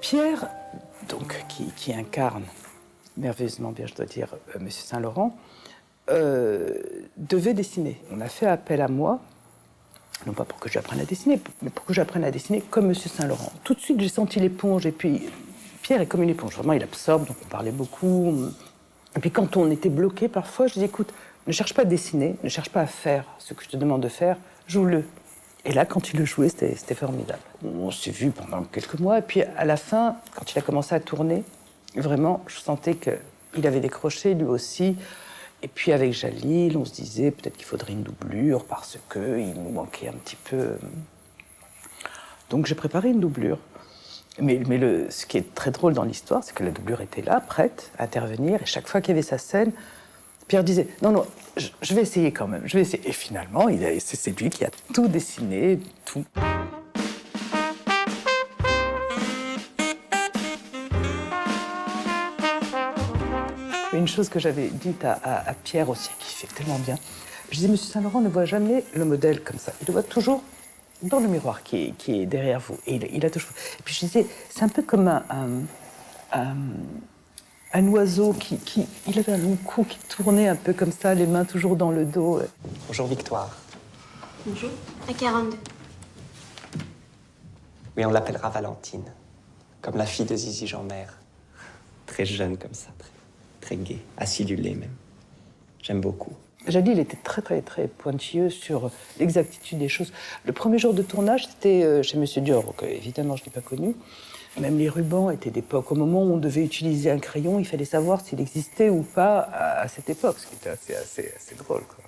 Pierre, donc, qui incarne merveilleusement bien, je dois dire, Monsieur Saint-Laurent, devait dessiner. On a fait appel à moi, non pas pour que j'apprenne à dessiner, mais pour que j'apprenne à dessiner comme Monsieur Saint-Laurent. Tout de suite, j'ai senti l'éponge, et puis Pierre est comme une éponge. Vraiment, il absorbe, donc on parlait beaucoup. Et puis quand on était bloqué, parfois, je dis, écoute, ne cherche pas à dessiner, ne cherche pas à faire ce que je te demande de faire, joue-le. Et là, quand il le jouait, c'était formidable. On s'est vus pendant quelques mois, et puis à la fin, quand il a commencé à tourner, vraiment, je sentais qu'il avait décroché, lui aussi. Et puis avec Jalil, on se disait peut-être qu'il faudrait une doublure parce qu'il nous manquait un petit peu. Donc j'ai préparé une doublure. Mais ce qui est très drôle dans l'histoire, c'est que la doublure était là, prête à intervenir, et chaque fois qu'il y avait sa scène, Pierre disait « Non, non, je vais essayer quand même, je vais essayer. » Et finalement, c'est lui qui a tout dessiné, tout. Une chose que j'avais dite à Pierre aussi, qui fait tellement bien, je disais « Monsieur Saint-Laurent ne voit jamais le modèle comme ça, il le voit toujours dans le miroir qui est derrière vous. » Et il a toujours... Et puis je disais, c'est un peu comme un oiseau il avait un long cou qui tournait un peu comme ça, les mains toujours dans le dos. Bonjour Victoire. Bonjour. À 42. Oui, on l'appellera Valentine, comme la fille de Zizi Jeanmer. Très jeune comme ça, très gaie, acidulée même. J'aime beaucoup. Jalil était très pointilleux sur l'exactitude des choses. Le premier jour de tournage, c'était chez Monsieur Dior, que évidemment je n'ai pas connu. Même les rubans étaient d'époque. Au moment où on devait utiliser un crayon, il fallait savoir s'il existait ou pas à cette époque, ce qui était assez drôle, quoi.